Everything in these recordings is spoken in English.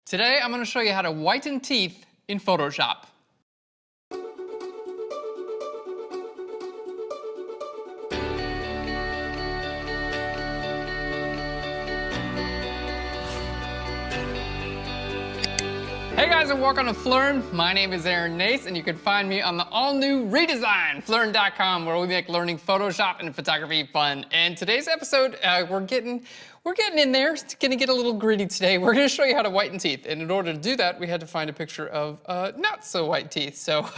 Today I'm going to show you how to whiten teeth in Photoshop. Hey guys, and welcome to Flearn. My name is Aaron Nace, and you can find me on the all-new redesign, Flearn.com, where we make learning Photoshop and photography fun. And today's episode, we're getting in there. It's gonna get a little gritty today. We're gonna show you how to whiten teeth, and in order to do that, we had to find a picture of not so white teeth. So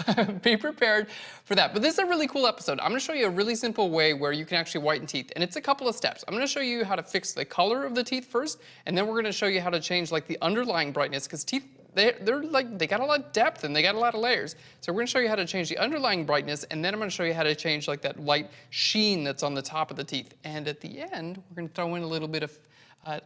be prepared for that. But this is a really cool episode. I'm gonna show you a really simple way where you can actually whiten teeth, and it's a couple of steps. I'm gonna show you how to fix the color of the teeth first, and then we're gonna show you how to change like the underlying brightness, because teeth, they got a lot of depth and they got a lot of layers. So we're gonna show you how to change the underlying brightness, and then I'm gonna show you how to change like that light sheen that's on the top of the teeth. And at the end, we're gonna throw in a little bit of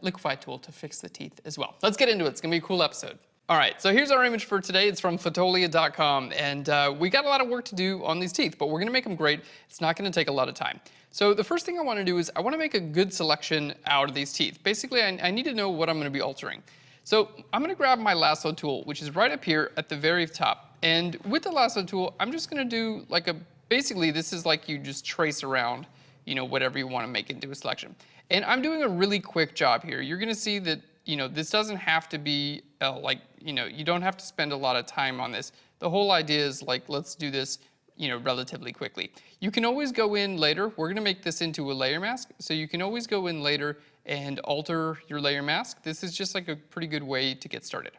liquify tool to fix the teeth as well. Let's get into it. It's gonna be a cool episode. All right, so here's our image for today. It's from Fotolia.com, and we got a lot of work to do on these teeth, but we're gonna make them great. It's not gonna take a lot of time. So the first thing I wanna do is I wanna make a good selection out of these teeth. Basically, I need to know what I'm gonna be altering. So I'm gonna grab my lasso tool, which is right up here at the very top. And with the lasso tool, I'm just gonna do like basically this is like you just trace around, you know, whatever you wanna make into a selection. And I'm doing a really quick job here. You're gonna see that, you know, this doesn't have to be you don't have to spend a lot of time on this. The whole idea is like, let's do this, you know, relatively quickly. You can always go in later. We're gonna make this into a layer mask. So you can always go in later and alter your layer mask. This is just like a pretty good way to get started.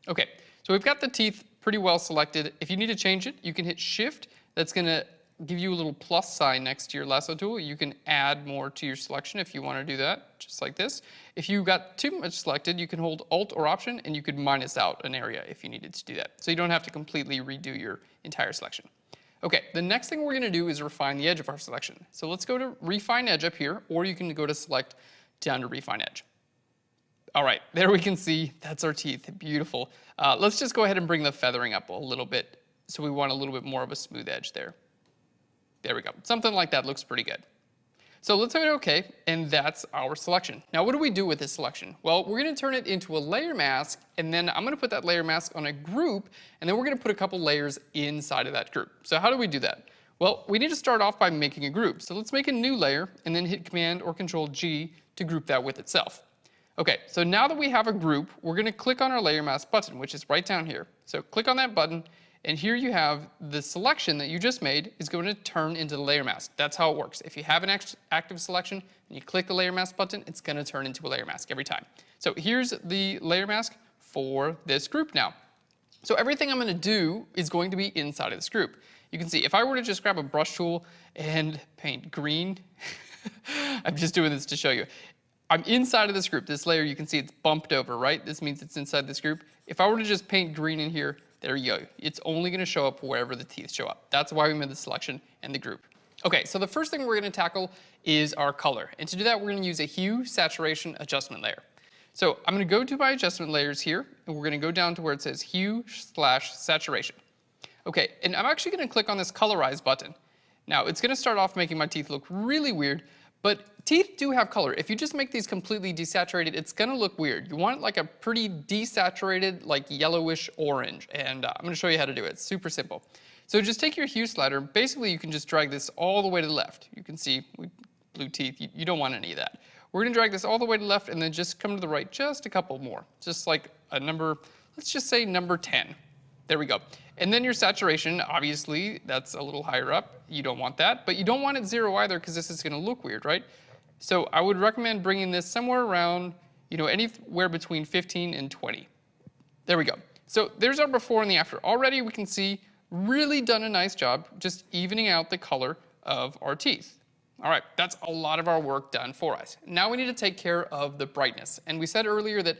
Okay, so we've got the teeth pretty well selected. If you need to change it, you can hit Shift. That's gonna give you a little plus sign next to your lasso tool. You can add more to your selection if you wanna do that, just like this. If you got too much selected, you can hold Alt or Option, and you could minus out an area if you needed to do that. So you don't have to completely redo your entire selection. Okay, the next thing we're gonna do is refine the edge of our selection. So let's go to Refine Edge up here, or you can go to Select down to Refine Edge. All right, there we can see, that's our teeth, beautiful. Let's just go ahead and bring the feathering up a little bit. So we want a little bit more of a smooth edge there. There we go, something like that looks pretty good. So let's hit OK, and that's our selection. Now what do we do with this selection? Well, we're gonna turn it into a layer mask, and then I'm gonna put that layer mask on a group, and then we're gonna put a couple layers inside of that group. So how do we do that? Well, we need to start off by making a group. So let's make a new layer, and then hit Command or Control G to group that with itself. Okay, so now that we have a group, we're gonna click on our layer mask button, which is right down here. So click on that button, and here you have the selection that you just made is going to turn into the layer mask. That's how it works. If you have an active selection and you click the layer mask button, it's gonna turn into a layer mask every time. So here's the layer mask for this group now. So everything I'm gonna do is going to be inside of this group. You can see if I were to just grab a brush tool and paint green, I'm just doing this to show you. I'm inside of this group. This layer, you can see it's bumped over, right? This means it's inside this group. If I were to just paint green in here, there you go. It's only gonna show up wherever the teeth show up. That's why we made the selection and the group. Okay, so the first thing we're gonna tackle is our color. And to do that, we're gonna use a hue saturation adjustment layer. So I'm gonna go to my adjustment layers here, and we're gonna go down to where it says hue/saturation. Okay, and I'm actually gonna click on this colorize button. Now, it's gonna start off making my teeth look really weird, but teeth do have color. If you just make these completely desaturated, it's gonna look weird. You want like a pretty desaturated, like yellowish orange, and I'm gonna show you how to do it. It's super simple. So just take your hue slider. Basically, you can just drag this all the way to the left. You can see blue teeth. You don't want any of that. We're gonna drag this all the way to the left and then just come to the right just a couple more. Just like a number, let's just say number 10. There we go. And then your saturation, obviously, that's a little higher up. You don't want that, but you don't want it 0 either because this is gonna look weird, right? So I would recommend bringing this somewhere around, you know, anywhere between 15 and 20. There we go. So there's our before and the after. Already we can see really done a nice job just evening out the color of our teeth. All right, that's a lot of our work done for us. Now we need to take care of the brightness. And we said earlier that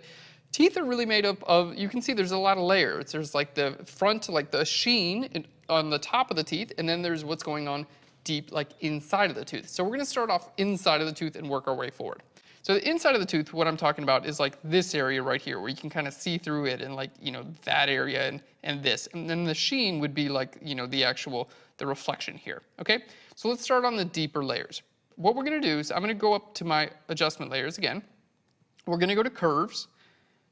teeth are really made up of, you can see there's a lot of layers. There's like the front, like the sheen on the top of the teeth, and then there's what's going on deep, like inside of the tooth. So we're gonna start off inside of the tooth and work our way forward. So the inside of the tooth, what I'm talking about is like this area right here, where you can kind of see through it, and like, you know, that area and this. And then the sheen would be like, you know, the reflection here, okay? So let's start on the deeper layers. What we're gonna do is I'm gonna go up to my adjustment layers again. We're gonna go to curves.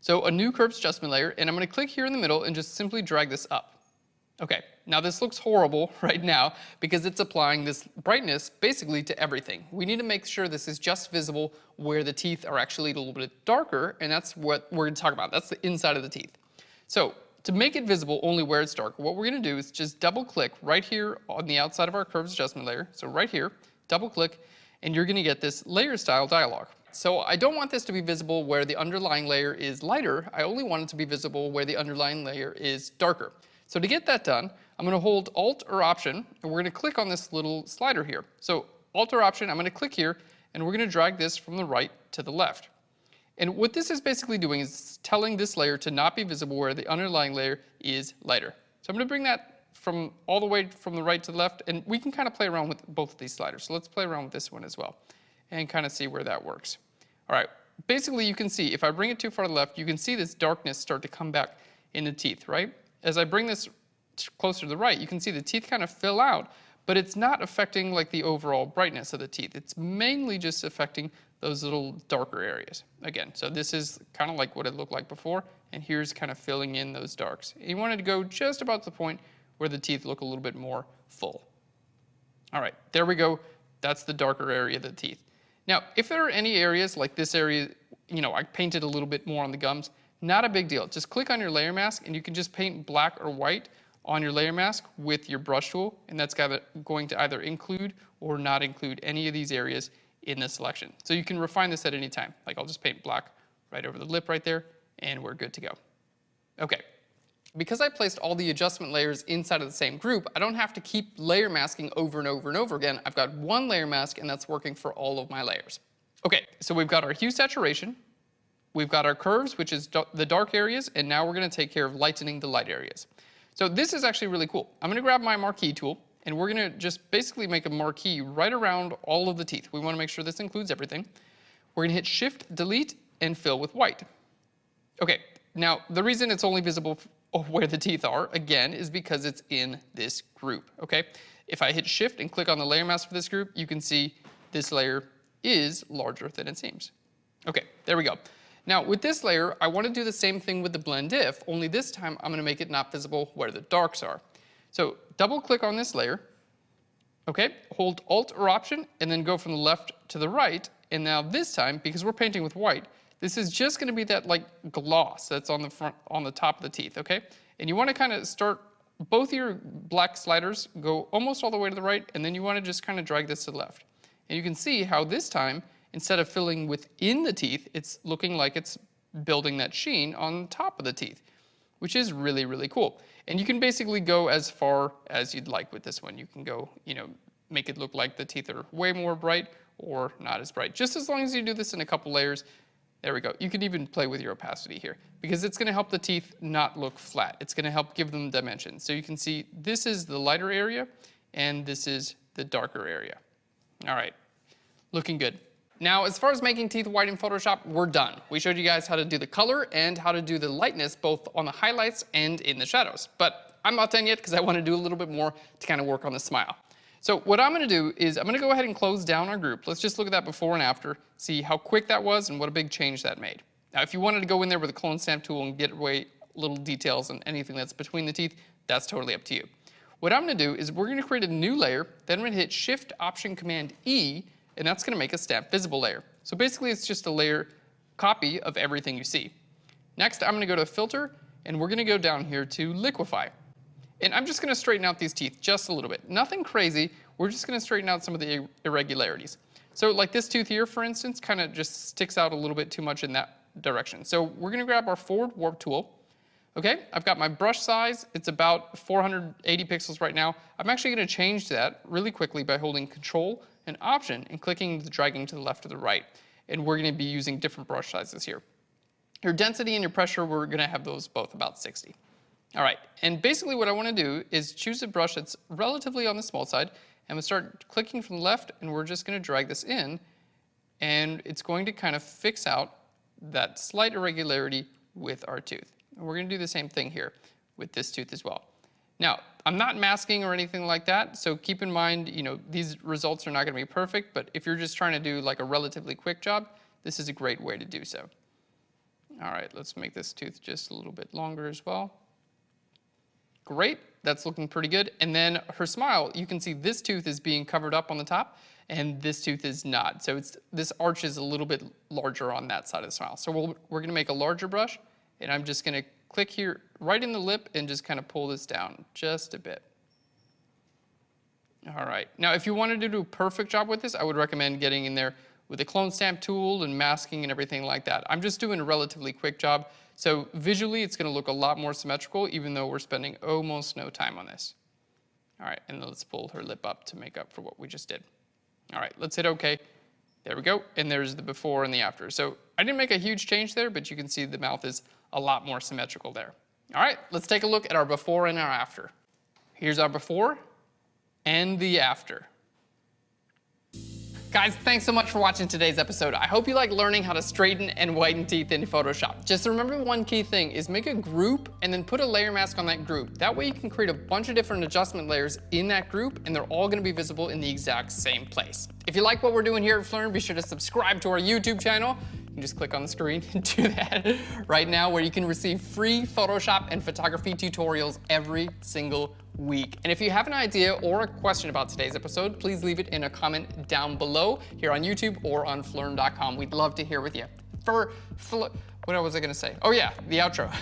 So a new curves adjustment layer, and I'm going to click here in the middle and just simply drag this up. Okay, now this looks horrible right now because it's applying this brightness basically to everything. We need to make sure this is just visible where the teeth are actually a little bit darker, and that's what we're going to talk about. That's the inside of the teeth. So to make it visible only where it's dark, what we're going to do is just double click right here on the outside of our curves adjustment layer. So right here, double click, and you're going to get this layer style dialog. So I don't want this to be visible where the underlying layer is lighter. I only want it to be visible where the underlying layer is darker. So to get that done, I'm going to hold Alt or Option, and we're going to click on this little slider here. So Alt or Option, I'm going to click here, and we're going to drag this from the right to the left. And what this is basically doing is telling this layer to not be visible where the underlying layer is lighter. So I'm going to bring that from all the way from the right to the left, and we can kind of play around with both of these sliders. So let's play around with this one as well and kind of see where that works. All right, basically you can see if I bring it too far to the left, you can see this darkness start to come back in the teeth, right? As I bring this closer to the right, you can see the teeth kind of fill out, but it's not affecting like the overall brightness of the teeth. It's mainly just affecting those little darker areas. Again, so this is kind of like what it looked like before, and here's kind of filling in those darks. And you want it to go just about the point where the teeth look a little bit more full. All right, there we go. That's the darker area of the teeth. Now, if there are any areas like this area, you know, I painted a little bit more on the gums, not a big deal. Just click on your layer mask and you can just paint black or white on your layer mask with your brush tool, and that's going to either include or not include any of these areas in the selection. So you can refine this at any time. Like I'll just paint black right over the lip right there, and we're good to go. Okay, because I placed all the adjustment layers inside of the same group, I don't have to keep layer masking over and over and over again. I've got one layer mask, and that's working for all of my layers. Okay, so we've got our hue saturation, we've got our curves, which is the dark areas, and now we're going to take care of lightening the light areas. So this is actually really cool. I'm going to grab my marquee tool, and we're going to just basically make a marquee right around all of the teeth. We want to make sure this includes everything. We're going to hit Shift, Delete, and fill with white. Okay, now the reason it's only visible where the teeth are, again, is because it's in this group, okay? If I hit Shift and click on the layer mask for this group, you can see this layer is larger than it seems. Okay, there we go. Now with this layer, I want to do the same thing with the blend if, only this time I'm going to make it not visible where the darks are. So double click on this layer, okay, hold Alt or Option, and then go from the left to the right, and now this time, because we're painting with white, this is just going to be that like gloss that's on the front, on the top of the teeth, okay? And you want to kind of start, both your black sliders go almost all the way to the right, and then you want to just kind of drag this to the left. And you can see how this time, instead of filling within the teeth, it's looking like it's building that sheen on top of the teeth, which is really, really cool. And you can basically go as far as you'd like with this one. You can go, you know, make it look like the teeth are way more bright or not as bright. Just as long as you do this in a couple layers. There we go. You can even play with your opacity here because it's going to help the teeth not look flat. It's going to help give them dimension. So you can see this is the lighter area and this is the darker area. All right, looking good. Now, as far as making teeth white in Photoshop, we're done. We showed you guys how to do the color and how to do the lightness both on the highlights and in the shadows. But I'm not done yet because I want to do a little bit more to kind of work on the smile. So what I'm going to do is I'm going to go ahead and close down our group. Let's just look at that before and after, see how quick that was and what a big change that made. Now, if you wanted to go in there with a clone stamp tool and get away little details and anything that's between the teeth, that's totally up to you. What I'm going to do is we're going to create a new layer, then we're going to hit Shift, Option, Command, E, and that's going to make a stamp visible layer. So basically it's just a layer copy of everything you see. Next, I'm going to go to Filter, and we're going to go down here to Liquify. And I'm just going to straighten out these teeth just a little bit. Nothing crazy. We're just going to straighten out some of the irregularities. So like this tooth here, for instance, kind of just sticks out a little bit too much in that direction. So we're going to grab our Forward Warp tool. Okay, I've got my brush size. It's about 480 pixels right now. I'm actually going to change that really quickly by holding Control and Option and clicking the dragging to the left or the right. And we're going to be using different brush sizes here. Your density and your pressure, we're going to have those both about 60. All right, and basically what I want to do is choose a brush that's relatively on the small side, and I'm going to start clicking from the left, and we're just going to drag this in, and it's going to kind of fix out that slight irregularity with our tooth. And we're going to do the same thing here with this tooth as well. Now, I'm not masking or anything like that, so keep in mind, you know, these results are not going to be perfect, but if you're just trying to do like a relatively quick job, this is a great way to do so. All right, let's make this tooth just a little bit longer as well. Great, that's looking pretty good. And then her smile, you can see this tooth is being covered up on the top and this tooth is not. So this arch is a little bit larger on that side of the smile. So we're gonna make a larger brush, and I'm just gonna click here right in the lip and just kind of pull this down just a bit. All right, now if you wanted to do a perfect job with this, I would recommend getting in there with a clone stamp tool and masking and everything like that. I'm just doing a relatively quick job, so visually it's gonna look a lot more symmetrical even though we're spending almost no time on this. All right, and let's pull her lip up to make up for what we just did. All right, let's hit OK. There we go, and there's the before and the after. So I didn't make a huge change there, but you can see the mouth is a lot more symmetrical there. All right, let's take a look at our before and our after. Here's our before and the after. Guys, thanks so much for watching today's episode. I hope you like learning how to straighten and whiten teeth in Photoshop. Just remember one key thing is make a group and then put a layer mask on that group. That way you can create a bunch of different adjustment layers in that group and they're all gonna be visible in the exact same place. If you like what we're doing here at Flearn, be sure to subscribe to our YouTube channel. You can just click on the screen and do that right now, where you can receive free Photoshop and photography tutorials every single week. And if you have an idea or a question about today's episode, please leave it in a comment down below here on YouTube or on Flearn.com. We'd love to hear with you. What was I gonna say? Oh yeah, the outro.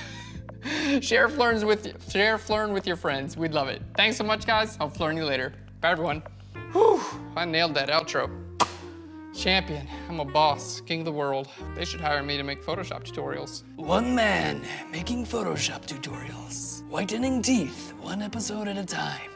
Share Flearn with your friends. We'd love it. Thanks so much, guys. I'll Flearn you later. Bye, everyone. Whew, I nailed that outro. Champion, I'm a boss, king of the world. They should hire me to make Photoshop tutorials. One man making Photoshop tutorials. Whitening teeth, one episode at a time.